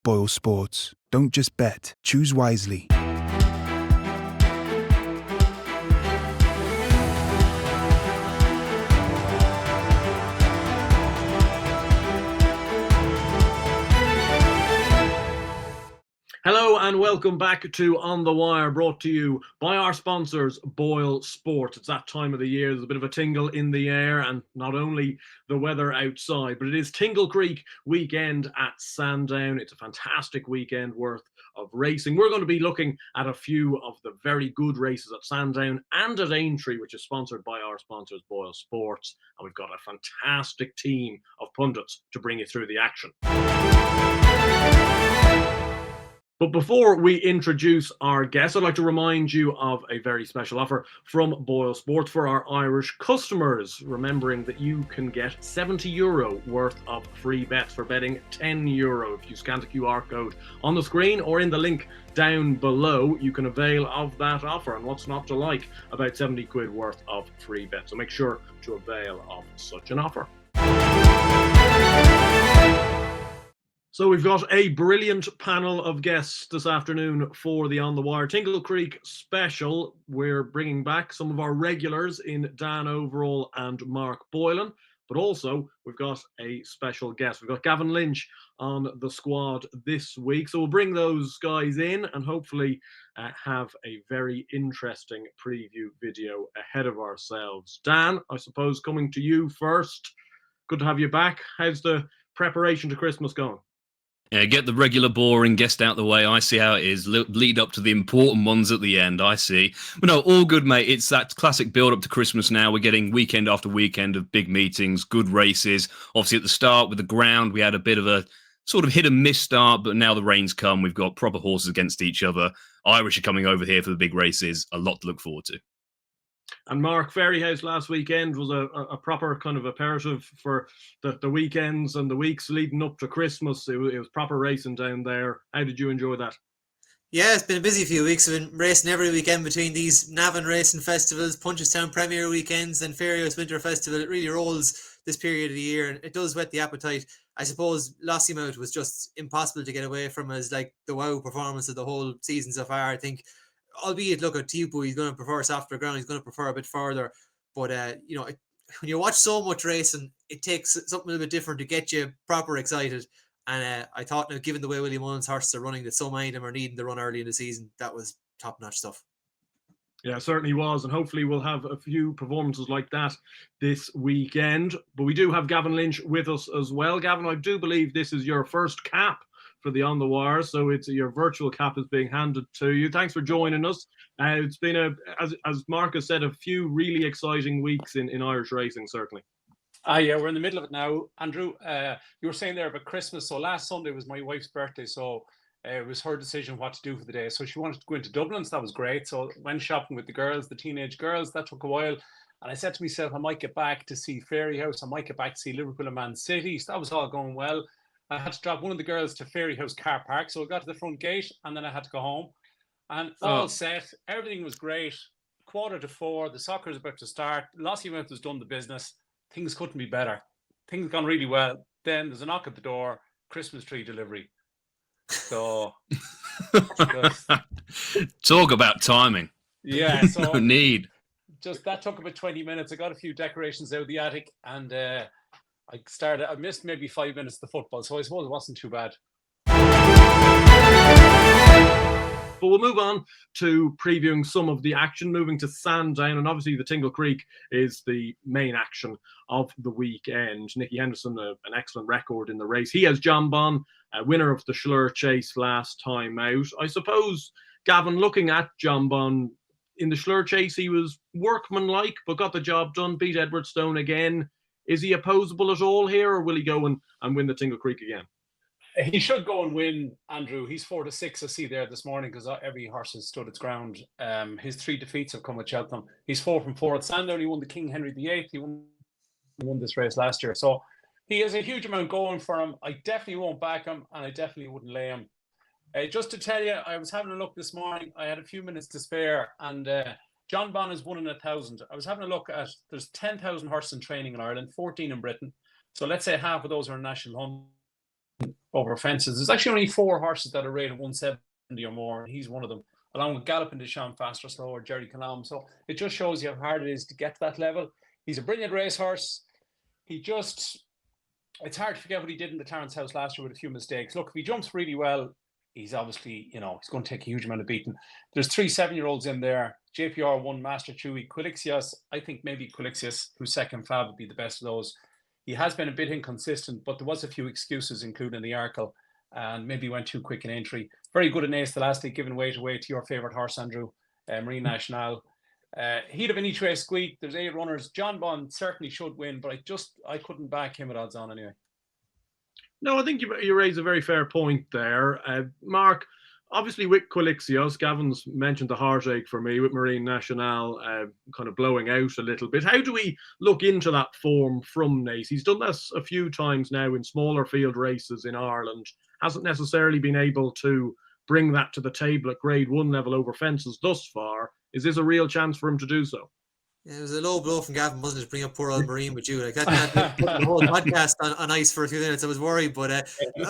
Boyle Sports. Don't just bet, choose wisely. Hello and welcome back to On The Wire, brought to you by our sponsors, Boyle Sports. It's that time of the year, there's a bit of a tingle in the air, and not only the weather outside, but it is Tingle Creek weekend at Sandown. It's a fantastic weekend worth of racing. We're going to be looking at a few of the very good races at Sandown and at Aintree, which is sponsored by our sponsors, Boyle Sports. And we've got a fantastic team of pundits to bring you through the action. But before we introduce our guests, I'd like to remind you of a very special offer from Boyle Sports for our Irish customers, remembering that you can get €70 worth of free bets for betting €10. If you scan the QR code on the screen or in the link down below, you can avail of that offer. And what's not to like about 70 quid worth of free bets? So make sure to avail of such an offer. So we've got a brilliant panel of guests this afternoon for the On The Wire Tingle Creek special. We're bringing back some of our regulars in Dan Overall and Mark Boylan, but also we've got a special guest. We've got Gavin Lynch on the squad this week. So we'll bring those guys in and hopefully have a very interesting preview video ahead of ourselves. Dan, I suppose coming to you first. Good to have you back. How's the preparation to Christmas going? Yeah, get the regular boring guest out the way. I see how it is. Lead up to the important ones at the end. I see. But no, all good, mate. It's that classic build up to Christmas now. We're getting weekend after weekend of big meetings, good races. Obviously, at the start with the ground, we had a bit of a sort of hit and miss start, but now the rain's come. We've got proper horses against each other. Irish are coming over here for the big races. A lot to look forward to. And Mark, Fairyhouse last weekend was a proper kind of imperative for the weekends and the weeks leading up to Christmas. It was proper racing down there. How did you enjoy that? Yeah, it's been a busy few weeks. I've been racing every weekend between these Navan racing festivals, Punchestown Premier weekends and Fairyhouse Winter Festival. It really rolls this period of the year and it does whet the appetite. I suppose Lossiemouth was just impossible to get away from as like the wow performance of the whole season so far. I think, albeit look at Tipu, he's going to prefer softer ground, he's going to prefer a bit further. But, when you watch so much racing, it takes something a little bit different to get you proper excited. And I thought, now, given the way William Mullins' horses are running, that so many of them are needing to run early in the season, that was top-notch stuff. Yeah, it certainly was. And hopefully we'll have a few performances like that this weekend. But we do have Gavin Lynch with us as well. Gavin, I do believe this is your first cap for the On The Wire, so it's your virtual cap is being handed to you. Thanks for joining us. It's been, as Mark has said, a few really exciting weeks in Irish racing, certainly. Yeah, we're in the middle of it now. Andrew, you were saying there about Christmas. So last Sunday was my wife's birthday, so it was her decision what to do for the day. So she wanted to go into Dublin, so that was great. So went shopping with the girls, the teenage girls. That took a while. And I said to myself, I might get back to see Fairyhouse. I might get back to see Liverpool and Man City. So that was all going well. I had to drop one of the girls to Fairyhouse car park. So I got to the front gate and then I had to go home. And all set. Everything was great. 3:45, the soccer is about to start. Lossiemouth has done the business. Things couldn't be better. Things gone really well. Then there's a knock at the door. Christmas tree delivery. So talk about timing. Yeah. So no need. Just that took about 20 minutes. I got a few decorations out of the attic and I missed maybe 5 minutes of the football, so I suppose it wasn't too bad. But we'll move on to previewing some of the action, moving to Sandown, and obviously the Tingle Creek is the main action of the weekend. Nicky Henderson, an excellent record in the race. He has John Bon, winner of the Schlur Chase last time out. I suppose, Gavin, looking at John Bon, in the Schlur Chase, he was workmanlike, but got the job done, beat Edward Stone again. Is he opposable at all here, or will he go and win the Tingle Creek again? He should go and win, Andrew. He's 4-6, I see there this morning, because every horse has stood its ground. His 3 defeats have come at Cheltenham. He's 4 from 4 at Sandown. He won the King Henry VIII. He won this race last year. So he has a huge amount going for him. I definitely won't back him, and I definitely wouldn't lay him. Just to tell you, I was having a look this morning. I had a few minutes to spare, and John Bon is 1 in 1,000. I was having a look at, there's 10,000 horses in training in Ireland, 14 in Britain. So let's say half of those are in national hunt. over fences. There's actually only 4 horses that are rated 170 or more, and he's one of them, along with Galloping Deschamps, Fast or Slow, or Jerry Calam. So it just shows you how hard it is to get to that level. He's a brilliant racehorse. It's hard to forget what he did in the Clarence House last year with a few mistakes. Look, if he jumps really well, he's obviously, he's going to take a huge amount of beating. There's 3 7-year-olds in there. JPR 1, Master Chewy, Quilixios. I think maybe Quilixios, who's second fab, would be the best of those. He has been a bit inconsistent, but there was a few excuses, including the Arkle, and maybe went too quick in Aintree. Very good in Ace Elastic, giving weight away to your favourite horse, Andrew, Marine National. He'd have an each way squeak. There's 8 runners. John Bond certainly should win, but I couldn't back him at odds on anyway. No, I think you raise a very fair point there. Mark, obviously with Quilixios, Gavin's mentioned the heartache for me with Marine National kind of blowing out a little bit. How do we look into that form from Naas? He's done this a few times now in smaller field races in Ireland. Hasn't necessarily been able to bring that to the table at Grade 1 level over fences thus far. Is this a real chance for him to do so? Yeah, it was a low blow from Gavin, wasn't it, to bring up poor old Marine with you? Like that put the whole podcast on ice for a few minutes. I was worried, but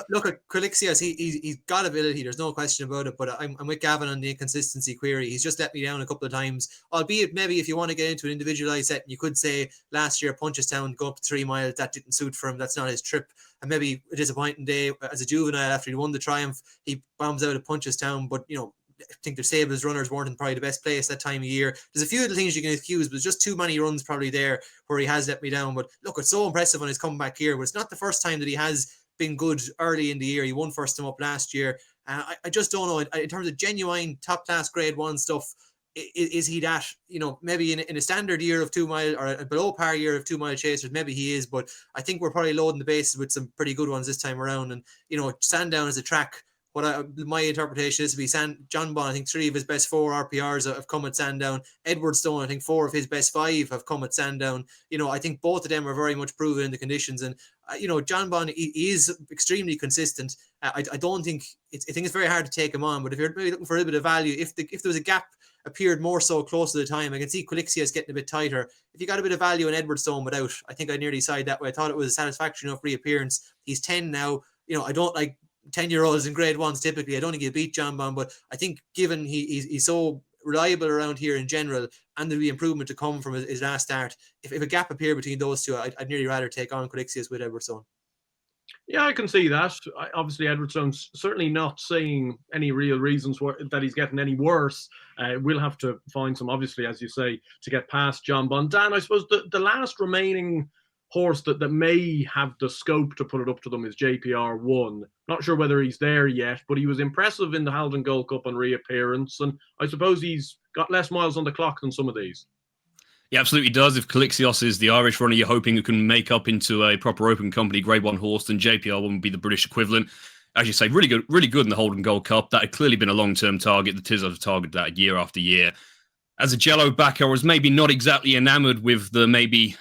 look at Quilixios. He's got ability. There's no question about it. But I'm with Gavin on the inconsistency query. He's just let me down a couple of times. Albeit maybe if you want to get into an individualized set, you could say last year Punchestown go up to 3 miles. That didn't suit for him. That's not his trip. And maybe a disappointing day as a juvenile after he won the Triumph. He bombs out of Punchestown, but I think the Sables runners weren't in probably the best place that time of year. There's a few little things you can excuse, but there's just too many runs probably there where he has let me down. But look, it's so impressive on his comeback here. But it's not the first time that he has been good early in the year. He won first time up last year. I just don't know. In terms of genuine top-class Grade 1 stuff, is he that, maybe in a standard year of 2 mile or a below par year of 2 mile chasers, maybe he is. But I think we're probably loading the bases with some pretty good ones this time around. And, Sandown is a track. My interpretation is to be John Bond. I think 3 of his best 4 RPRs have come at Sandown. Edward Stone, I think 4 of his best 5 have come at Sandown. I think both of them are very much proven in the conditions. And John Bond he is extremely consistent. I don't think I think it's very hard to take him on. But if you're maybe looking for a little bit of value, if there was a gap appeared more so close to the time, I can see Quilixios getting a bit tighter. If you got a bit of value in Edward Stone without, I think I'd nearly side that way. I thought it was a satisfactory enough reappearance. He's 10 now. I don't like 10-year-olds in Grade 1s typically. I don't think he'll beat John Bond, but I think given he's so reliable around here in general, and there'll be improvement to come from his last start, if a gap appeared between those two, I'd nearly rather take on Quilixios with Edward Stone. Yeah, I can see that. Obviously, Edward Stone's certainly not saying any real reasons that he's getting any worse. We'll have to find some, obviously, as you say, to get past John Bond. Dan, I suppose the last remaining horse that may have the scope to put it up to them is JPR 1. Not sure whether he's there yet, but he was impressive in the Haldon Gold Cup on reappearance, and I suppose he's got less miles on the clock than some of these. Yeah, absolutely does. If Quilixios is the Irish runner you're hoping who can make up into a proper open company Grade 1 horse, then JPR 1 would be the British equivalent. As you say, really good in the Holden Gold Cup. That had clearly been a long-term target. The Tizzard have targeted that year after year. As a Jello backer, I was maybe not exactly enamoured with the maybe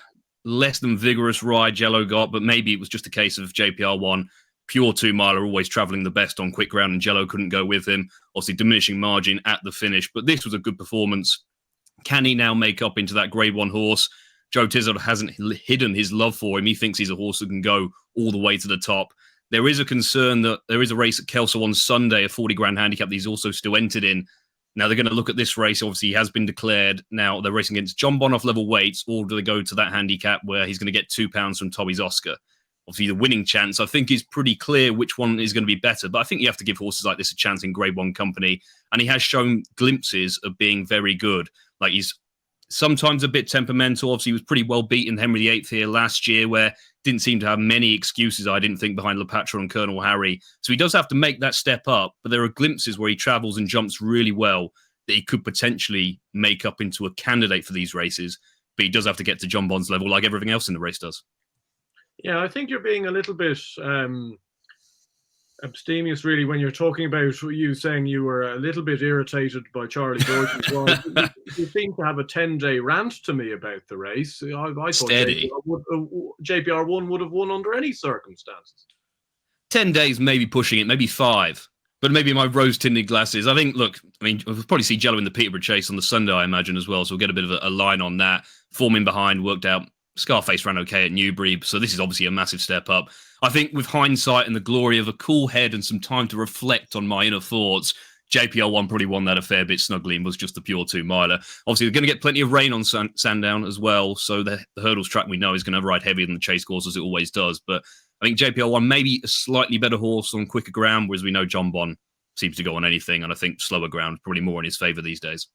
less than vigorous ride Jello got, but maybe it was just a case of JPR 1, pure 2 miler, always travelling the best on quick ground, and Jello couldn't go with him. Obviously, diminishing margin at the finish, but this was a good performance. Can he now make up into that Grade 1 horse? Joe Tizzard hasn't hidden his love for him. He thinks he's a horse that can go all the way to the top. There is a concern that there is a race at Kelso on Sunday, a 40 grand handicap that he's also still entered in. Now, they're going to look at this race. Obviously, he has been declared. Now, they're racing against John Bonhoff level weights, or do they go to that handicap where he's going to get £2 from Tommy's Oscar? Obviously, the winning chance, I think, is pretty clear which one is going to be better. But I think you have to give horses like this a chance in Grade 1 company. And he has shown glimpses of being very good. Like, he's sometimes a bit temperamental. Obviously, he was pretty well beaten Henry VIII here last year, where didn't seem to have many excuses, I didn't think, behind Lepatra and Colonel Harry. So he does have to make that step up. But there are glimpses where he travels and jumps really well that he could potentially make up into a candidate for these races. But he does have to get to John Bond's level like everything else in the race does. Yeah, I think you're being a little bit abstemious, really, when you're talking about you saying you were a little bit irritated by Charlie Gordon's ride. You seem to have a 10-day rant to me about the race. I thought Steady. JPR 1 would have won under any circumstances. 10 days, maybe pushing it, maybe 5. But maybe my rose-tinted glasses. I think, look, we'll probably see Jello in the Peterborough Chase on the Sunday, I imagine, as well. So we'll get a bit of a line on that. Forming behind worked out Scarface ran okay at Newbury, so this is obviously a massive step up. I think with hindsight and the glory of a cool head and some time to reflect on my inner thoughts, JPL1 probably won that a fair bit snugly and was just the pure 2-miler. Obviously, they're going to get plenty of rain on Sandown as well, so the hurdles track we know is going to ride heavier than the chase course as it always does. But I think JPL1 maybe a slightly better horse on quicker ground, whereas we know John Bon seems to go on anything, and I think slower ground probably more in his favour these days.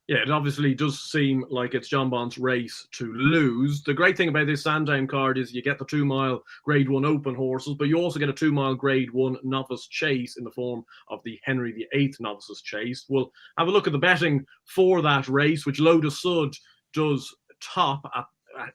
Yeah, it obviously does seem like it's John Bon's race to lose. The great thing about this Sandown card is you get the 2-mile Grade 1 open horses, but you also get a 2-mile Grade 1 novice chase in the form of the Henry VIII novices chase. We'll have a look at the betting for that race, which Lotus Sud does top at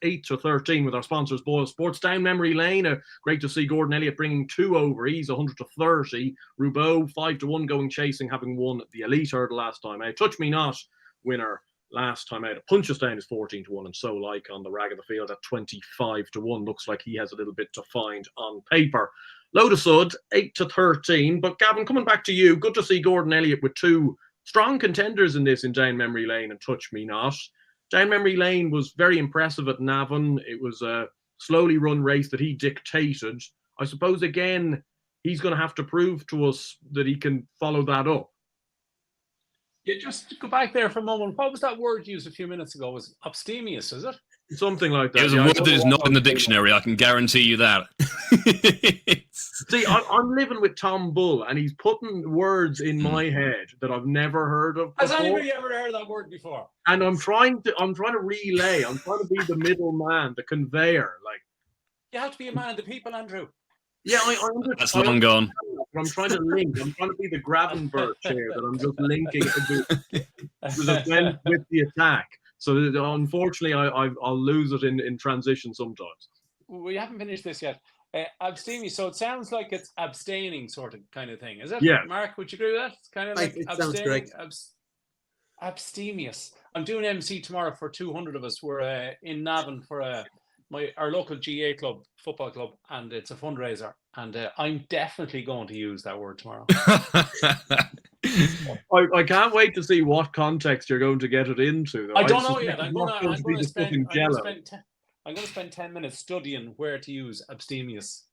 8-13 with our sponsors, Boyle Sports. Down memory lane, great to see Gordon Elliott bringing 2 over. He's 100-30. Roubaud 5-1 going chasing, having won the Elite Hurdle last time out. Touch Me Not winner last time out. Punchestown is 14-1, and So Like on the rag of the field at 25-1. Looks like he has a little bit to find on paper. Lotus Sud 8-13. But Gavin, coming back to you, good to see Gordon Elliott with 2 strong contenders in this in Down Memory Lane and Touch Me Not. Down Memory Lane was very impressive at Navan. It was a slowly run race that he dictated. I suppose again he's going to have to prove to us that he can follow that up. Yeah, just to go back there for a moment. What was that word used a few minutes ago? Was abstemious, is it? Something like that. It was a word that is not in the dictionary, I can guarantee you that. See, I'm living with Tom Bull, and he's putting words in my head that I've never heard of before. Has anybody ever heard that word before? And I'm trying to relay. I'm trying to be the middleman, the conveyor. Like, you have to be a man of the people, Andrew. Yeah, I that's long gone. I'm trying to link. I'm trying to be the Gravenberch here that I'm just linking with the attack. So unfortunately, I'll lose it in transition sometimes. We haven't finished this yet. Abstemious. So it sounds like it's abstaining sort of kind of thing, is it? Yeah. Mark, would you agree with that? It's kind of like it abstaining. Sounds correct. Abstemious. I'm doing MC tomorrow for 200 of us. We're in Navan for our local GA club, football club, and it's a fundraiser. And I'm definitely going to use that word tomorrow. I can't wait to see what context you're going to get it into. Though. I don't know yet. I'm going to spend 10 minutes studying where to use abstemious.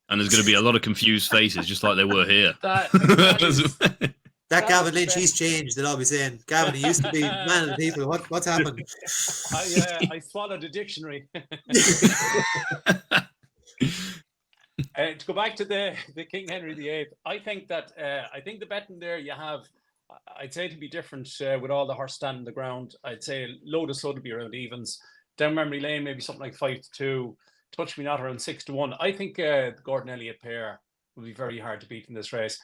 And there's going to be a lot of confused faces, just like there were here. That Gavin Lynch, he's changed, they'll all be saying. Gavin, he used to be man of the people. What's happened? I swallowed a dictionary. To go back to the King Henry VIII, I think that the betting there you have, I'd say to be different with all the horse standing the ground. I'd say Lotus Sud would be around evens. Down Memory Lane, maybe something like 5-2. Touch Me Not around 6-1. I think the Gordon Elliott pair will be very hard to beat in this race.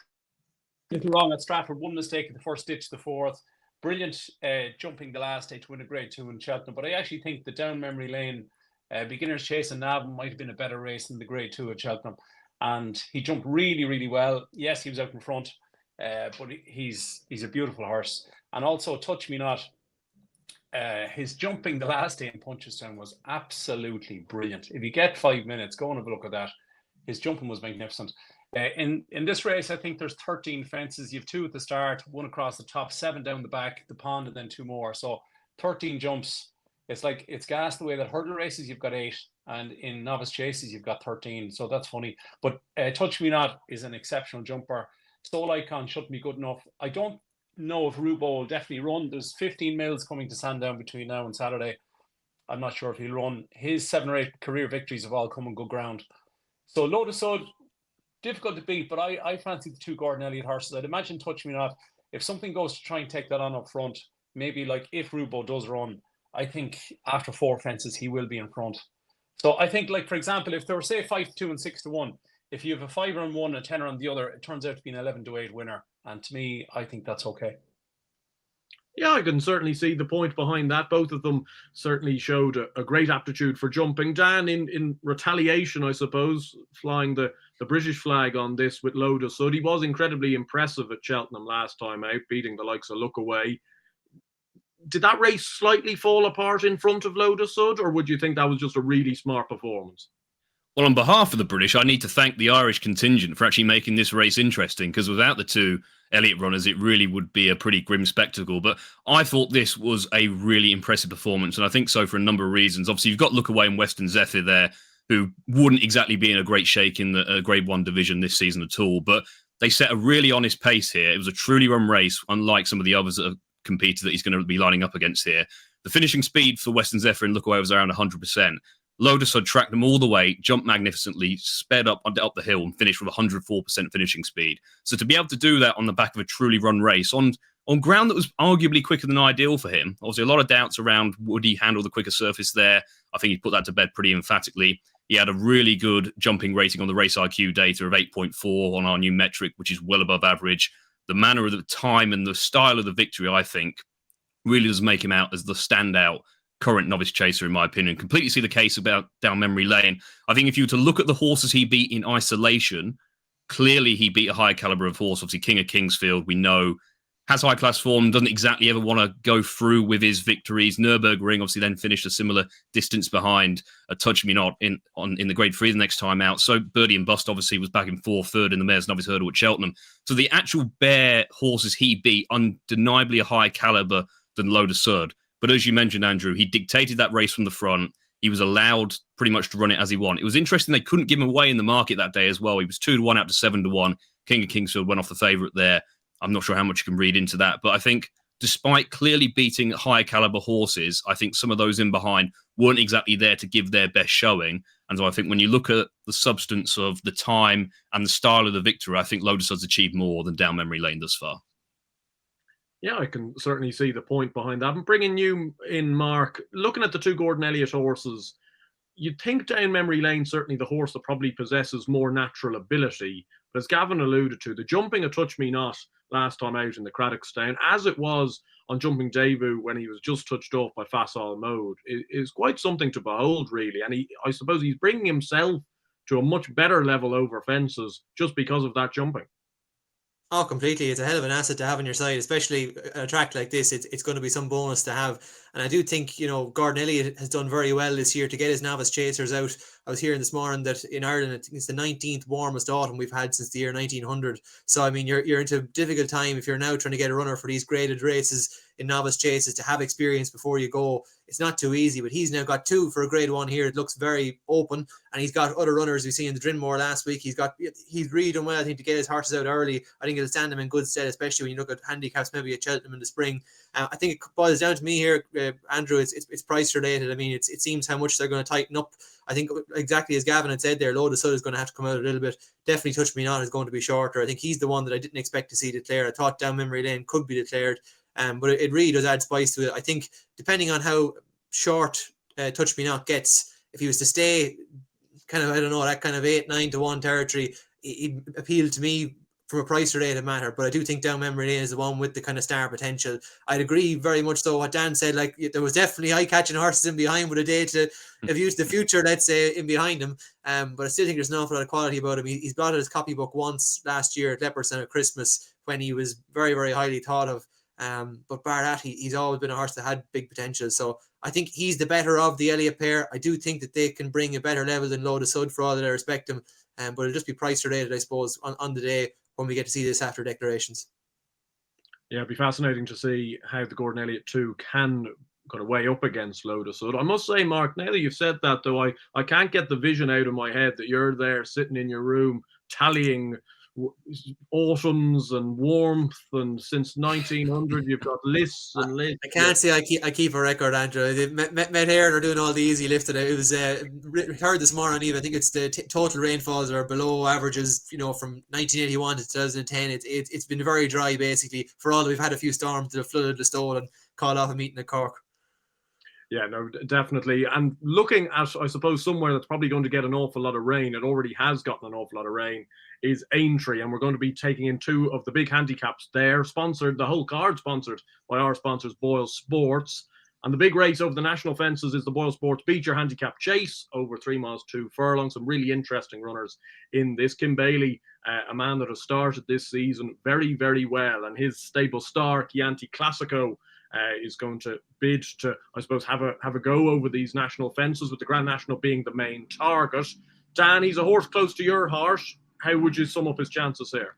Little wrong at Stratford, one mistake at the first ditch, the fourth. Brilliant jumping the last day to win a Grade 2 in Cheltenham. But I actually think the Down Memory Lane beginner's chase in Navan might have been a better race than the Grade 2 at Cheltenham. And he jumped really, really well. Yes, he was out in front, but he's a beautiful horse. And also, Touch Me Not, his jumping the last day in Punchestown was absolutely brilliant. If you get 5 minutes, go and have a look at that. His jumping was magnificent. In this race, I think there's 13 fences. You have 2 at the start, 1 across the top, 7 down the back, the pond, and then 2 more. So 13 jumps. It's gas the way that hurdle races, you've got 8. And in novice chases, you've got 13. So that's funny. But Touch Me Not is an exceptional jumper. Soul Icon shouldn't be good enough. I don't know if Roubaud will definitely run. There's 15 mils coming to Sandown between now and Saturday. I'm not sure if he'll run. His 7 or 8 career victories have all come on good ground. So Lotus Sud, difficult to beat, but I fancy the 2 Gordon Elliott horses. I'd imagine Touch Me Not, if something goes to try and take that on up front, maybe like if Roubaud does run, I think after 4 fences, he will be in front. So I think, like, for example, if there were, say, 5-2 and 6-1, if you have a 5 on one, a 10 on the other, it turns out to be an 11-8 winner. And to me, I think that's okay. Yeah, I can certainly see the point behind that. Both of them certainly showed a great aptitude for jumping. Dan, in retaliation, I suppose, flying the British flag on this with Lotus Sud. He was incredibly impressive at Cheltenham last time out, beating the likes of Look Away. Did that race slightly fall apart in front of Lotus Sud, or would you think that was just a really smart performance? Well, on behalf of the British, I need to thank the Irish contingent for actually making this race interesting, because without the two Elliott runners, it really would be a pretty grim spectacle. But I thought this was a really impressive performance, and I think so for a number of reasons. Obviously, you've got Lookaway and Western Zephyr there, who wouldn't exactly be in a great shake in the Grade 1 division this season at all, but they set a really honest pace here. It was a truly run race, unlike some of the others that have competed that he's going to be lining up against here. The finishing speed for Western Zephyr and Lookaway was around 100%. Lotus tracked them all the way, jumped magnificently, sped up the hill, and finished with 104% finishing speed. So to be able to do that on the back of a truly run race on ground that was arguably quicker than ideal for him, obviously a lot of doubts around would he handle the quicker surface there. I think he put that to bed pretty emphatically. He had a really good jumping rating on the Race IQ data of 8.4 on our new metric, which is well above average. The manner of the time and the style of the victory, I think, really does make him out as the standout current novice chaser, in my opinion. Completely see the case about down memory lane. I think if you were to look at the horses he beat in isolation, clearly he beat a high caliber of horse. Obviously, King of Kingsfield, we know, has high class form, doesn't exactly ever want to go through with his victories. Nürburgring obviously then finished a similar distance behind a Touch Me Not in the Grade 3 the next time out. So Birdie and Bust obviously was back in 4th, 3rd in the Mayor's Novice Hurdle at Cheltenham. So the actual bare horses he beat, undeniably a high caliber than Lotus Sud. But as you mentioned, Andrew, he dictated that race from the front. He was allowed pretty much to run it as he wanted. It was interesting they couldn't give him away in the market that day as well. He was 2-1 out to 7-1. King of Kingsfield went off the favourite there. I'm not sure how much you can read into that. But I think despite clearly beating high caliber horses, I think some of those in behind weren't exactly there to give their best showing. And so I think when you look at the substance of the time and the style of the victory, I think Lotus has achieved more than down memory lane thus far. Yeah, I can certainly see the point behind that. And bringing you in, Mark, looking at the two Gordon Elliott horses, you'd think down memory lane, certainly the horse that probably possesses more natural ability. But as Gavin alluded to, the jumping a Touch Me Not last time out in the Craddockstown, as it was on Jumping Debut when he was just touched off by Facile Mode, is quite something to behold, really. And I suppose he's bringing himself to a much better level over fences just because of that jumping. Oh, completely. It's a hell of an asset to have on your side, especially a track like this. It's going to be some bonus to have. And I do think, Gordon Elliott has done very well this year to get his novice chasers out. I was hearing this morning that in Ireland, I think it's the 19th warmest autumn we've had since the year 1900. So, I mean, you're into a difficult time if you're now trying to get a runner for these graded races in novice chases to have experience before you go. It's not too easy, but he's now got 2 for a Grade 1 here. It looks very open, and he's got other runners we see in the Drinmore last week. He's really done well, I think, to get his horses out early. I think it'll stand him in good stead, especially when you look at handicaps maybe at Cheltenham in the spring. I think it boils down to me here, Andrew. It's price related. I mean, it seems how much they're going to tighten up. I think exactly as Gavin had said there, Lotus Sud is going to have to come out a little bit. Definitely Touch Me Not is going to be shorter. I think he's the one that I didn't expect to see declared. I thought down memory lane could be declared. But it really does add spice to it. I think depending on how short Touch Me Not gets, if he was to stay kind of, I don't know, that kind of 8-9-1 territory, he'd appeal to me from a price related matter. But I do think down memory lane is the one with the kind of star potential. I'd agree very much so what Dan said. Like, there was definitely eye-catching horses in behind with a day to have used the future, let's say, in behind him. But I still think there's an awful lot of quality about him. He's brought out his copybook once last year at Leopardstown at Christmas when he was very, very highly thought of. But bar that, he's always been a horse that had big potential. So I think he's the better of the Elliott pair. I do think that they can bring a better level than Lotus Sud for all that I respect them. But it'll just be price related, I suppose, on the day when we get to see this after declarations. Yeah, it'd be fascinating to see how the Gordon Elliott 2 can kind of weigh up against Lotus Sud. I must say, Mark, now that you've said that, though, I can't get the vision out of my head that you're there sitting in your room tallying autumns and warmth, and since 1900 you've got lists and lists. I can't say I keep a record, Andrew. Met here are doing all the easy lifting. It was heard this morning, Eve. I think it's the total rainfalls are below averages, from 1981 to 2010. It's been very dry basically, for all that we've had a few storms that have flooded the Stole and called off a meeting at Cork. Yeah, no, definitely. And looking at, I suppose, somewhere that's probably going to get an awful lot of rain, it already has gotten an awful lot of rain, is Aintree. And we're going to be taking in 2 of the big handicaps there, sponsored, the whole card sponsored by our sponsors, Boyle Sports. And the big race over the national fences is the Boyle Sports Becher Handicap Chase, over 3 miles, 2 furlongs. Some really interesting runners in this. Kim Bailey, a man that has started this season very, very well. And his stable star, Chianti Classico, is going to bid to, I suppose, have a go over these national fences, with the Grand National being the main target. Dan, he's a horse close to your heart. How would you sum up his chances here?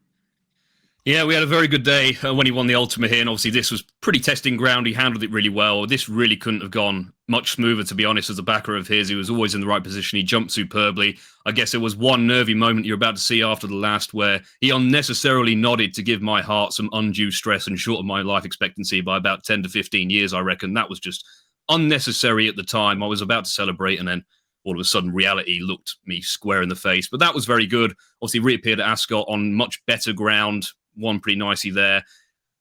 Yeah, we had a very good day when he won the Ultima here, and obviously this was pretty testing ground. He handled it really well. This really couldn't have gone much smoother, to be honest, as a backer of his. He was always in the right position. He jumped superbly. I guess it was one nervy moment you're about to see after the last where he unnecessarily nodded to give my heart some undue stress and shortened my life expectancy by about 10 to 15 years, I reckon. That was just unnecessary at the time. I was about to celebrate, and then all of a sudden reality looked me square in the face. But that was very good. Obviously reappeared at Ascot on much better ground. Won pretty nicely there.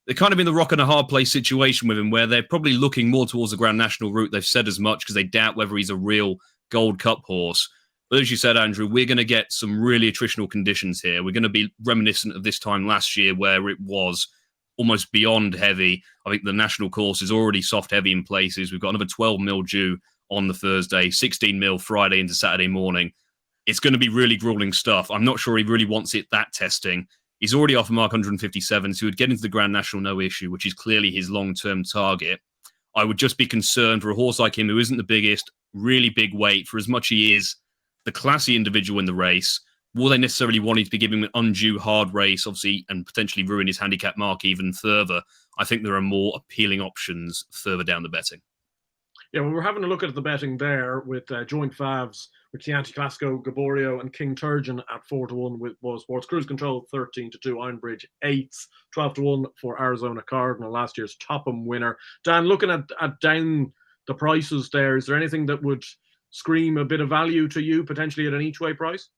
They're kind of in the rock and a hard place situation with him where they're probably looking more towards the Grand National route. They've said as much because they doubt whether he's a real Gold Cup horse. But as you said, Andrew, we're going to get some really attritional conditions here. We're going to be reminiscent of this time last year where it was almost beyond heavy. I think the national course is already soft heavy in places. We've got another 12 mil due on the Thursday, 16 mil Friday into Saturday morning. It's going to be really grueling stuff. I'm not sure he really wants it that testing. He's already off a mark 157, so he would get into the Grand National no issue, which is clearly his long-term target. I would just be concerned for a horse like him who isn't the biggest, really big weight, for as much he is the classy individual in the race, will they necessarily want him to be giving him an undue hard race, obviously, and potentially ruin his handicap mark even further? I think there are more appealing options further down the betting. Yeah, well, we're having a look at the betting there with joint favs with Chianti Classico, Gaborio, and King Turgeon at 4-1 with Boa Sports. Cruise Control 13-2, Ironbridge 8s, 12-1 for Arizona Cardinal, last year's Topham winner. Dan, looking at down the prices there, is there anything that would scream a bit of value to you, potentially at an each way price?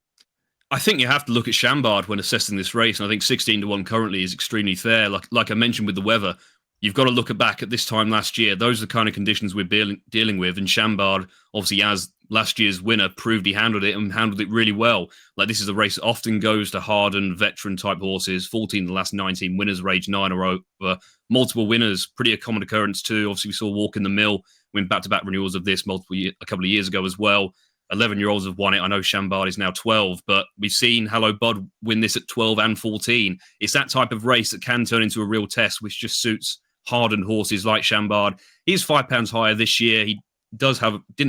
I think you have to look at Chambard when assessing this race, and I think 16-1 currently is extremely fair. Like I mentioned with the weather, you've got to look back at this time last year. Those are the kind of conditions we're dealing with. And Chambard, obviously, as last year's winner, proved he handled it and handled it really well. Like, this is a race that often goes to hardened, veteran-type horses. 14 of the last 19 winners are age 9 or over. Multiple winners, pretty a common occurrence too. Obviously, we saw Walk in the Mill win back-to-back renewals of this a couple of years ago as well. 11-year-olds have won it. I know Chambard is now 12, but we've seen Hello Bud win this at 12 and 14. It's that type of race that can turn into a real test, which just suits hardened horses like Chambard. He's £5 higher this year. He didn't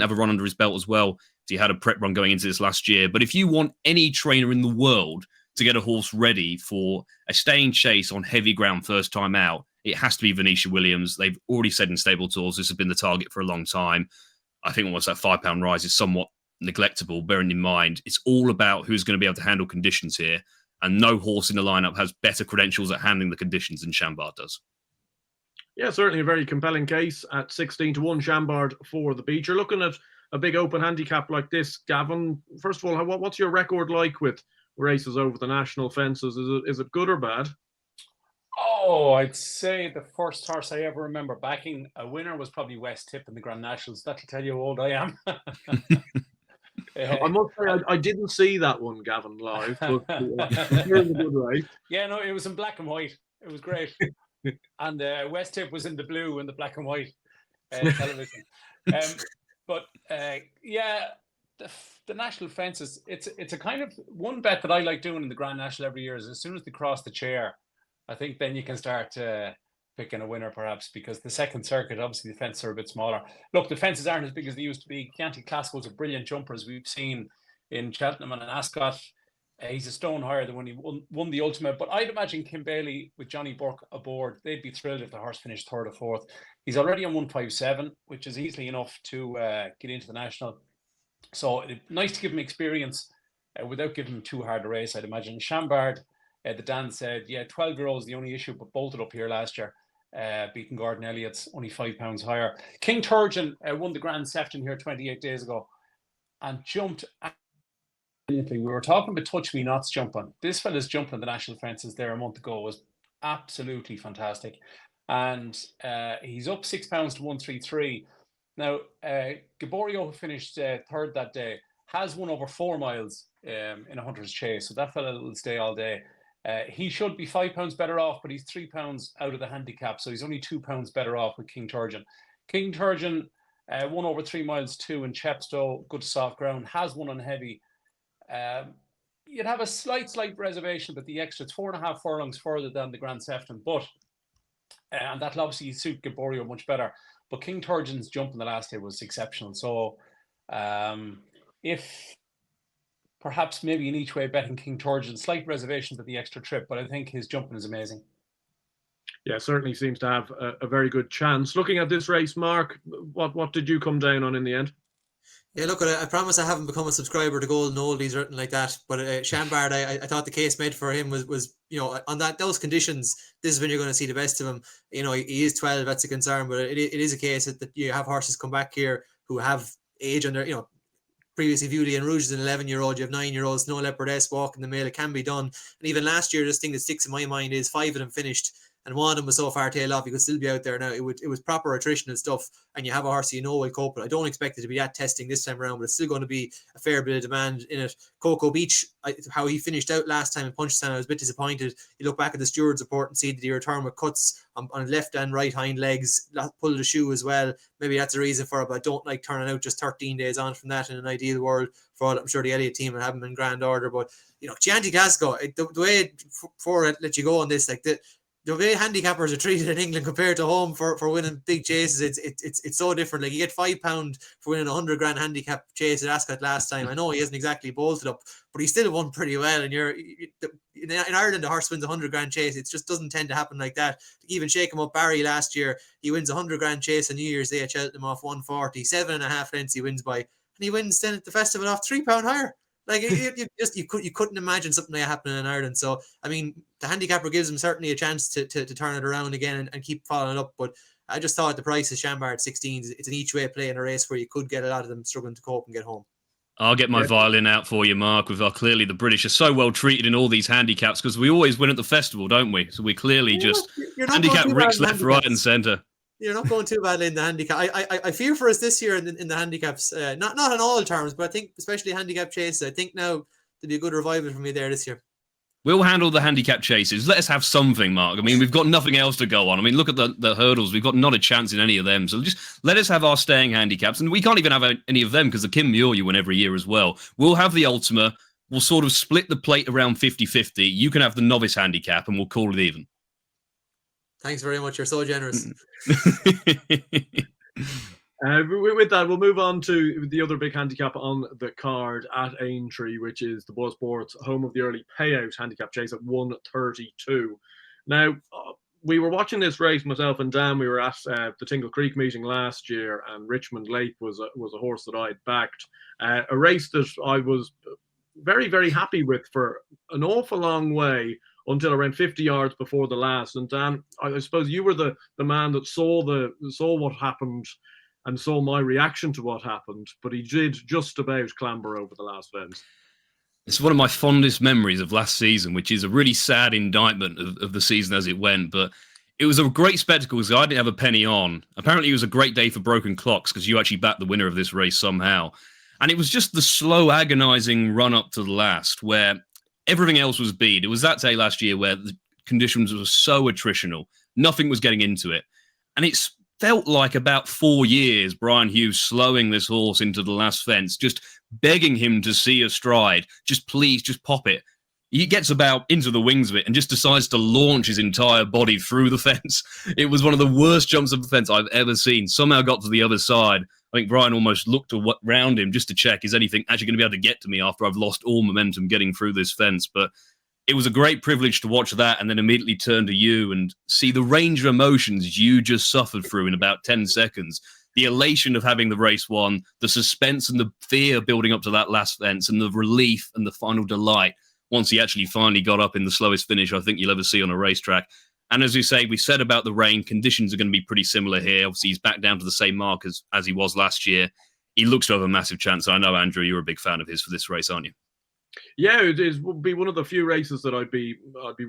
have a run under his belt as well. He had a prep run going into this last year. But if you want any trainer in the world to get a horse ready for a staying chase on heavy ground first time out, it has to be Venetia Williams. They've already said in Stable Tours this has been the target for a long time. I think almost that £5 rise is somewhat neglectable, bearing in mind it's all about who's going to be able to handle conditions here. And no horse in the lineup has better credentials at handling the conditions than Chambard does. Yeah, certainly a very compelling case at 16-1 Chambard for the Becher. Looking at a big open handicap like this, Gavin, first of all, what's your record like with races over the national fences? Is it good or bad? Oh, I'd say the first horse I ever remember backing a winner was probably West Tip in the Grand Nationals. That'll tell you how old I am. I must say, I didn't see that one, Gavin, live, but hearing a good race. Yeah, no, it was in black and white. It was great. And West Tip was in the blue and the black and white television. Yeah, the national fences, it's a kind of one bet that I like doing in the Grand National every year is as soon as they cross the chair, I think then you can start picking a winner perhaps, because the second circuit, obviously the fences are a bit smaller. Look, the fences aren't as big as they used to be. Chianti Classico's a brilliant jumper, as we've seen in Cheltenham and in Ascot. He's a stone higher than when he won the Ultimate. But I'd imagine Kim Bailey with Johnny Burke aboard, they'd be thrilled if the horse finished third or fourth. He's already on 157, which is easily enough to get into the national. So nice to give him experience without giving him too hard a race, I'd imagine. Chambard, the Dan said, yeah, 12-year-olds the only issue, but bolted up here last year, beating Gordon Elliott's only £5 higher. King Turgeon won the Grand Sefton here 28 days ago and jumped. We were talking about Touch Me Not's jumping. This fella's jumping the national fences there a month ago was absolutely fantastic. And he's up £6 to 133. Now, Gaborio, who finished third that day, has won over 4 miles in a hunter's chase. So that fella will stay all day. He should be £5 better off, but he's £3 out of the handicap. So he's only £2 better off with King Turgeon. King Turgeon won over 3 miles too in Chepstow, good soft ground, has won on heavy. You'd have a slight reservation, but the extra, it's 4.5 furlongs further than the Grand Sefton, but and that'll obviously suit Gaborio much better. But King Turgeon's jump in the last day was exceptional. So if perhaps maybe in each way betting King Turgeon. Slight reservations at the extra trip, but I think his jumping is amazing. Yeah, certainly seems to have a very good chance. Looking at this race, Mark, what did you come down on in the end? Yeah, look, I promise I haven't become a subscriber to Golden Oldies or anything like that. But Chambard, I thought the case made for him was on those conditions, this is when you're going to see the best of him. He is 12, that's a concern, but it is a case that you have horses come back here who have age under, previously Beauty and Rouge is an 11-year-old, you have 9-year-olds, Snow Leopard S walking the mail, it can be done. And even last year, this thing that sticks in my mind is 5 of them finished, and one of them was so far tail off, he could still be out there now. It was proper attrition and stuff, and you have a horse will cope, but I don't expect it to be that testing this time around, but it's still going to be a fair bit of demand in it. Cocoa Beach, how he finished out last time in Punchestown, I was a bit disappointed. You look back at the steward's report and see that he returned with cuts on left and right hind legs, pulled the shoe as well. Maybe that's a reason for it, but I don't like turning out just 13 days on from that in an ideal world. For all I'm sure the Elliott team would have him in grand order, but Chianti Casco, the way for it let you go on this, like the way handicappers are treated in England compared to home for winning big chases, it's so different. Like, you get £5 for winning $100,000 handicap chase at Ascot last time. I know he hasn't exactly bolted up, but he still won pretty well. And in Ireland, the horse wins $100,000 chase. It just doesn't tend to happen like that. Even shake him up, Barry last year, he wins $100,000 chase on New Year's Day at Cheltenham off 140, 7.5 lengths he wins by, and he wins then at the festival off £3 higher. Like, you couldn't imagine something like that happening in Ireland. So, I mean, the handicapper gives him certainly a chance to turn it around again and keep following it up. But I just thought the price of Chambard 16, it's an each way play in a race where you could get a lot of them struggling to cope and get home. I'll get my violin out for you, Mark. Clearly the British are so well treated in all these handicaps because we always win at the festival, don't we? So we clearly just handicap Ricks left, right and centre. You're not going too badly in the handicap. I fear for us this year in the handicaps. Not in all terms, but I think especially handicap chases. I think now there'll be a good revival for me there this year. We'll handle the handicap chases. Let us have something, Mark. I mean, we've got nothing else to go on. I mean, look at the hurdles. We've got not a chance in any of them. So just let us have our staying handicaps. And we can't even have any of them because the Kim Muir you win every year as well. We'll have the Ultima. We'll sort of split the plate around 50-50. You can have the novice handicap and we'll call it even. Thanks very much. You're so generous. With that, we'll move on to the other big handicap on the card at Aintree, which is the BuzzSports home of the early payout handicap chase at 132. Now, we were watching this race, myself and Dan. We were at the Tingle Creek meeting last year, and Richmond Lake was a horse that I'd backed. A race that I was very, very happy with for an awful long way until around 50 yards before the last. And Dan, I suppose you were the man that saw what happened and saw my reaction to what happened, but he did just about clamber over the last fence. It's one of my fondest memories of last season, which is a really sad indictment of the season as it went. But it was a great spectacle because I didn't have a penny on. Apparently, it was a great day for broken clocks because you actually backed the winner of this race somehow. And it was just the slow, agonizing run up to the last where everything else was beat. It was that day last year where the conditions were so attritional. Nothing was getting into it. And it's felt like about 4 years, Brian Hughes slowing this horse into the last fence, just begging him to see a stride. Just please, just pop it. He gets about into the wings of it and just decides to launch his entire body through the fence. It was one of the worst jumps of the fence I've ever seen. Somehow got to the other side. I think Brian almost looked around him just to check, is anything actually going to be able to get to me after I've lost all momentum getting through this fence? But it was a great privilege to watch that and then immediately turn to you and see the range of emotions you just suffered through in about 10 seconds. The elation of having the race won, the suspense and the fear building up to that last fence, and the relief and the final delight once he actually finally got up in the slowest finish I think you'll ever see on a racetrack. And as we say, we said about the rain, conditions are going to be pretty similar here. Obviously, he's back down to the same mark as he was last year. He looks to have a massive chance. I know, Andrew, you're a big fan of his for this race, aren't you? Yeah, would be one of the few races that I'd be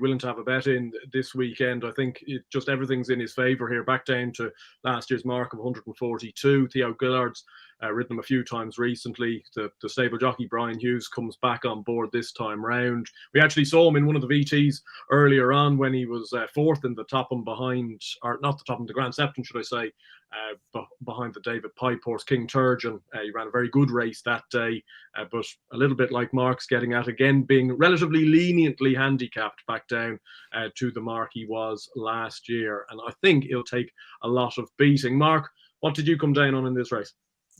willing to have a bet in this weekend. I think just everything's in his favour here. Back down to last year's mark of 142. Theo Gillard's ridden him a few times recently. The stable jockey Brian Hughes comes back on board this time round. We actually saw him in one of the VTs earlier on when he was fourth in the Topham behind, or not the Topham, the Grand Septon, should I say, behind the David Pipe horse King Turgeon. He ran a very good race that day, but a little bit like Mark's getting at, again, being relatively leniently handicapped back down to the mark he was last year. And I think he'll take a lot of beating. Mark, what did you come down on in this race?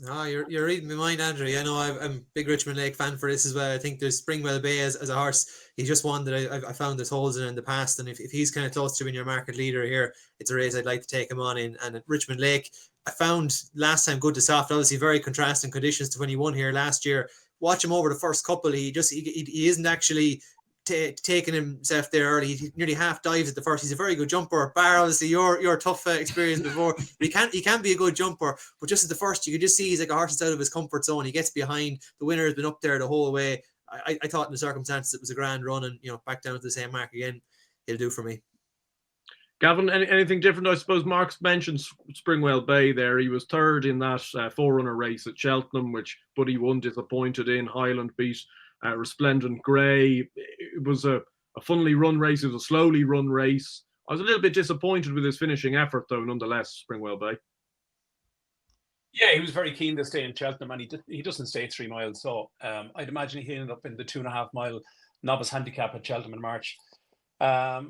Oh, you're reading my mind, Andrew. I know I'm a big Richmond Lake fan for this as well. I think there's Springwell Bay as a horse. He's just one that I found there's holes in the past, and if he's kind of close to being your market leader here, it's a race I'd like to take him on in. And at Richmond Lake, I found last time good to soft, obviously very contrasting conditions to when he won here last year. Watch him over the first couple. He isn't actually taking himself there early. He nearly half dives at the first. He's a very good jumper. Bar, obviously your tough experience before, but he can be a good jumper. But just at the first, you can just see he's like a horse that's out of his comfort zone. He gets behind. The winner has been up there the whole way. I thought in the circumstances it was a grand run, and back down to the same mark again, he'll do for me. Gavin, anything different? I suppose Mark's mentioned Springwell Bay there. He was third in that forerunner race at Cheltenham, which Buddy won disappointed in. Highland beat Resplendent Grey. It was a funnily run race. It was a slowly run race. I was a little bit disappointed with his finishing effort, though, nonetheless, Springwell Bay. Yeah, he was very keen to stay in Cheltenham, and he doesn't stay 3 miles. So I'd imagine he ended up in the 2.5 mile novice handicap at Cheltenham in March.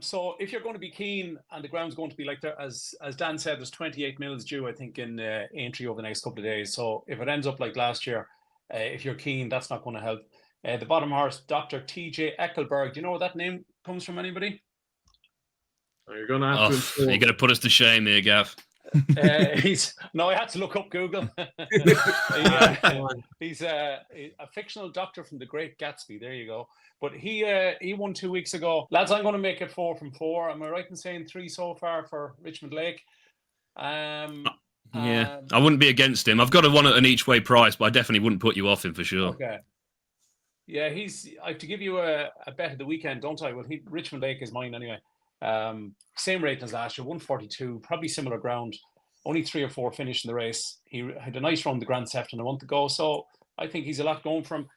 So if you're going to be keen and the ground's going to be like there, as Dan said, there's 28 mils due, I think, in Aintree over the next couple of days. So if it ends up like last year, if you're keen, that's not going to help. The bottom horse, Dr. T.J. Eckelberg. Do you know where that name comes from, anybody? You're going to have to... You're going to put us to shame here, Gav. I had to look up Google. He's a fictional doctor from The Great Gatsby. There you go. But he won 2 weeks ago. Lads, I'm going to make it 4 from 4. Am I right in saying 3 so far for Richmond Lake? I wouldn't be against him. I've got a one at an each way price, but I definitely wouldn't put you off him for sure. Okay. Yeah, I have to give you a bet of the weekend, don't I? Well, Richmond Lake is mine anyway. Same rating as last year, 142, probably similar ground. Only 3 or 4 finished in the race. He had a nice run the Grand Theft a month ago, so I think he's a lot going from.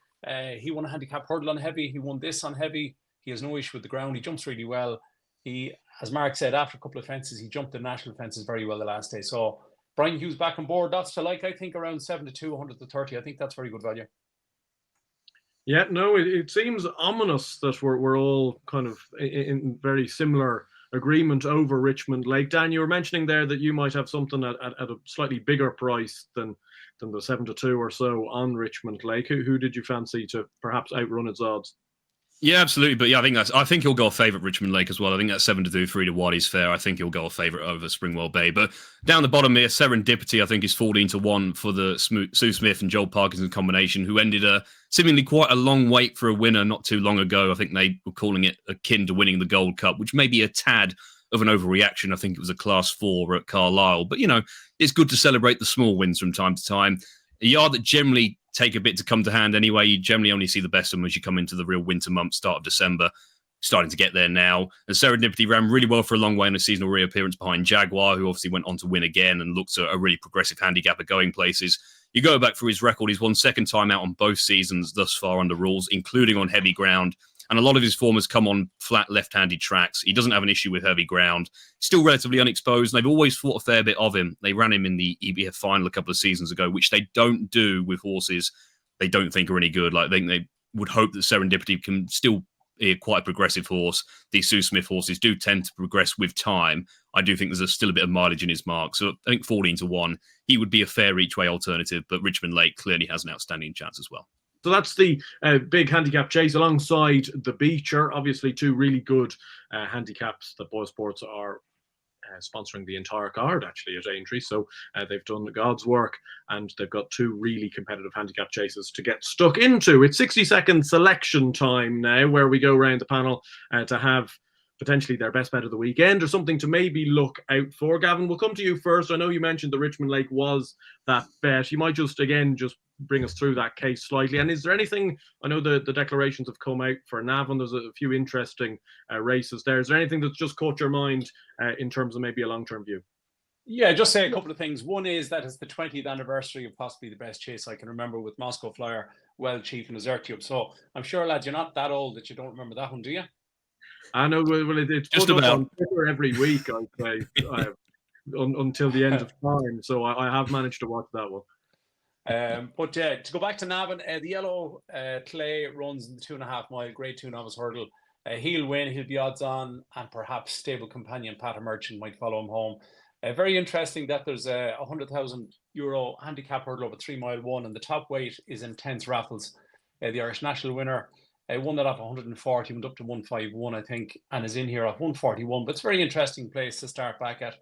He won a handicap hurdle on heavy. He won this on heavy. He has no issue with the ground. He jumps really well. He, as Mark said, after a couple of fences, he jumped the national fences very well the last day. So Brian Hughes back on board. That's to like, I think, around 7 to 2, 100 to 30. I think that's very good value. Yeah, no, it seems ominous that we're all kind of in very similar agreement over Richmond Lake. Dan, you were mentioning there that you might have something at a slightly bigger price than the 7 to 2 or so on Richmond Lake. Who did you fancy to perhaps outrun its odds? Yeah, absolutely. But yeah, I think he'll go a favourite Richmond Lake as well. I think that 7 to 2, 3 to 1 is fair. I think he'll go a favourite over Springwell Bay. But down the bottom here, Serendipity, I think, is 14 to 1 for the Sue Smith and Joel Parkinson combination, who ended seemingly quite a long wait for a winner not too long ago. I think they were calling it akin to winning the Gold Cup, which may be a tad of an overreaction. I think it was a class 4 at Carlisle. But, it's good to celebrate the small wins from time to time. A yard that generally take a bit to come to hand anyway. You generally only see the best of them as you come into the real winter months, start of December, starting to get there now. And Serendipity ran really well for a long way in a seasonal reappearance behind Jaguar, who obviously went on to win again and looks a really progressive handicap at going places. You go back through his record, he's won second time out on both seasons thus far under rules, including on heavy ground. And a lot of his form has come on flat left-handed tracks. He doesn't have an issue with heavy ground. Still relatively unexposed. They've always thought a fair bit of him. They ran him in the EBF final a couple of seasons ago, which they don't do with horses they don't think are any good. Like, they would hope that Serendipity can still be quite a progressive horse. These Sue Smith horses do tend to progress with time. I do think there's still a bit of mileage in his mark. So I think 14 to 1, he would be a fair each-way alternative, but Richmond Lake clearly has an outstanding chance as well. So that's the big handicap chase alongside the Becher. Obviously, 2 really good handicaps that Boyle Sports are sponsoring the entire card, actually, at Aintree. So they've done God's work, and they've got 2 really competitive handicap chases to get stuck into. It's 60-second selection time now, where we go around the panel to have potentially their best bet of the weekend or something to maybe look out for. Gavin, we'll come to you first. I know you mentioned the Richmond Lake was that bet. You might just bring us through that case slightly. And is there anything, I know the declarations have come out for Navan, there's a few interesting races there. Is there anything that's just caught your mind in terms of maybe a long-term view? Yeah, just say a couple of things. One is that it's the 20th anniversary of possibly the best chase I can remember with Moscow Flyer, Well Chief and Azertium. So I'm sure, lads, you're not that old that you don't remember that one, do you? I know, well, it's just put about up on Twitter every week, I'd say, until the end of time. So I have managed to watch that one. But to go back to Navan, the yellow clay runs in the 2.5 mile grade 2 novice hurdle. He'll win, he'll be odds on, and perhaps stable companion Pat Merchant might follow him home. Very interesting that there's a €100,000 handicap hurdle over 3 mile one, and the top weight is Intense Raffles, the Irish national winner. Won that off 140, went up to 151, I think, and is in here at 141. But it's a very interesting place to start back at.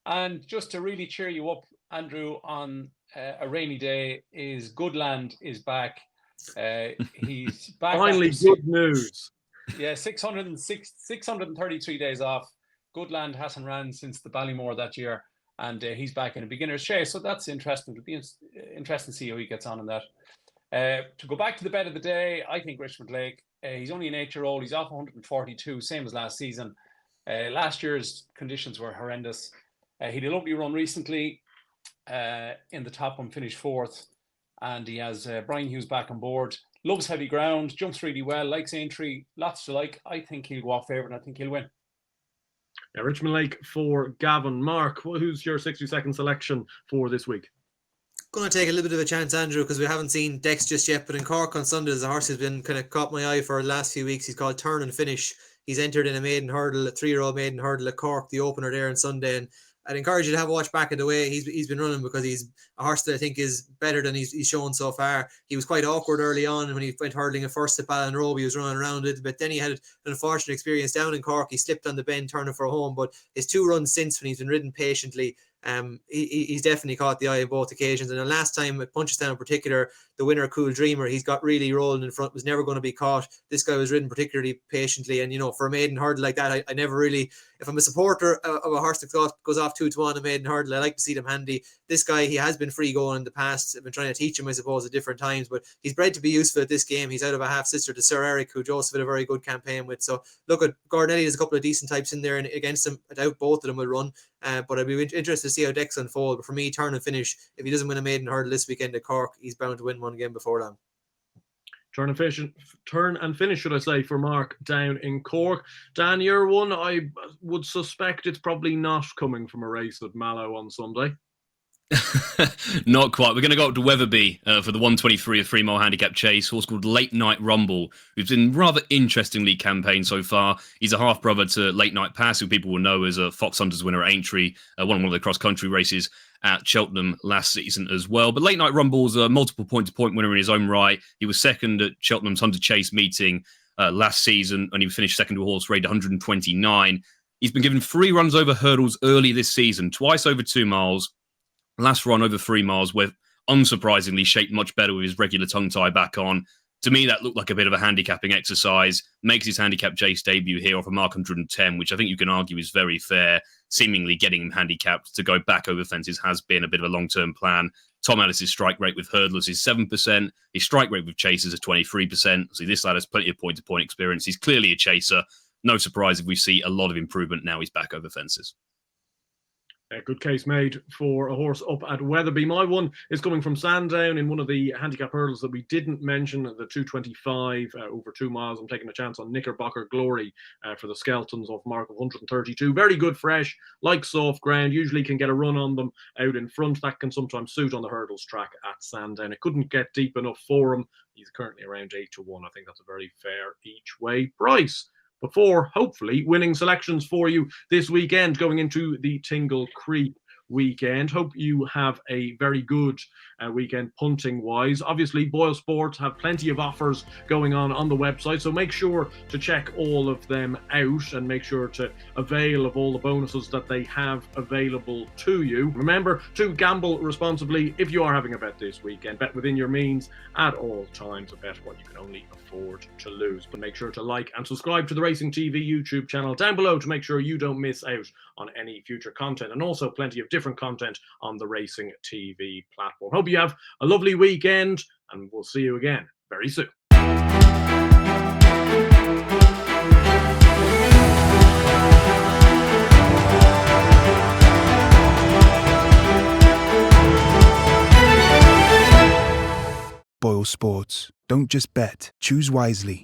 And just to really cheer you up, Andrew, on a rainy day, is Goodland is back. He's back. Finally, good news. Yeah, 633 days off. Goodland hasn't ran since the Ballymore that year, and he's back in a beginner's chase. So that's interesting. It'll be interesting to see how he gets on in that. To go back to the bet of the day, I think Richmond Lake. He's only an 8-year-old. He's off 142, same as last season. Last year's conditions were horrendous. He did a lovely run recently in the top one, finished 4th. And he has Brian Hughes back on board. Loves heavy ground, jumps really well, likes Aintree, lots to like. I think he'll go off favourite, and I think he'll win. Yeah, Richmond Lake for Gavin. Mark, who's your 60-second selection for this week? Going to take a little bit of a chance, Andrew, because we haven't seen Dex just yet. But in Cork on Sunday, there's a horse who's been kind of caught my eye for the last few weeks. He's called Turn and Finish. He's entered in a maiden hurdle, a 3-year-old maiden hurdle at Cork, the opener there on Sunday. And I'd encourage you to have a watch back of the way he's been running, because he's a horse that I think is better than he's shown so far. He was quite awkward early on when he went hurdling at first at Ballinrobe. He was running around a little bit. Then he had an unfortunate experience down in Cork. He slipped on the bend turning for home, but his 2 runs since, when he's been ridden patiently, he's definitely caught the eye on both occasions. And the last time at Punchestown in particular, the winner, Cool Dreamer, he's got really rolling in front, was never going to be caught. This guy was ridden particularly patiently, and for a maiden hurdle like that, I never really, if I'm a supporter of a horse that goes off 2-1 a maiden hurdle, I like to see them handy. This guy, he has been free going in the past. I've been trying to teach him, I suppose, at different times, but he's bred to be useful at this game. He's out of a half sister to Sir Eric, who Joseph had a very good campaign with. So look at Gordonelli, there's a couple of decent types in there, and against him, I doubt both of them will run. But I'd be interested to see how Dex unfold. But for me, Turn and Finish, if he doesn't win a maiden hurdle this weekend at Cork, he's bound to win one again before long. Turn and finish, should I say, for Mark down in Cork. Dan, your one, I would suspect it's probably not coming from a race at Mallow on Sunday. Not quite. We're going to go up to Wetherby for the 123 of 3 mile handicap chase. Horse called Late Night Rumble, who's been rather interestingly campaigned so far. He's a half brother to Late Night Pass, who people will know as a Fox Hunters winner at Aintree, won one of the cross country races at Cheltenham last season as well. But Late Night Rumble's a multiple point-to-point winner in his own right. He was second at Cheltenham's Hunter Chase meeting last season, and he finished second to a horse rated 129. He's been given 3 runs over hurdles early this season, twice over 2 miles. Last run over 3 miles, where unsurprisingly shaped much better with his regular tongue tie back on. To me, that looked like a bit of a handicapping exercise. Makes his handicap chase debut here off a mark 110, which I think you can argue is very fair. Seemingly getting him handicapped to go back over fences has been a bit of a long-term plan. Tom Ellis's strike rate with hurdlers is 7%. His strike rate with chasers is 23%. So this lad has plenty of point-to-point experience. He's clearly a chaser. No surprise if we see a lot of improvement now he's back over fences. A good case made for a horse up at Wetherby. My one is coming from Sandown in one of the handicap hurdles that we didn't mention, the 225 over 2 miles. I'm taking a chance on Knickerbocker Glory for the Skeltons off mark of 132. Very good fresh, like soft ground, usually can get a run on them out in front. That can sometimes suit on the hurdles track at Sandown. It couldn't get deep enough for him. He's currently around 8-1. I think that's a very fair each way price. Before, hopefully, winning selections for you this weekend going into the Tingle Creek weekend. Hope you have a very good weekend punting-wise. Obviously, Boyle Sports have plenty of offers going on the website, so make sure to check all of them out and make sure to avail of all the bonuses that they have available to you. Remember to gamble responsibly if you are having a bet this weekend. Bet within your means at all times. A bet what you can only afford to lose. But make sure to like and subscribe to the Racing TV YouTube channel down below to make sure you don't miss out on any future content, and also plenty of different content on the Racing TV platform. Hope you have a lovely weekend, and we'll see you again very soon. Boyle Sports. Don't just bet, choose wisely.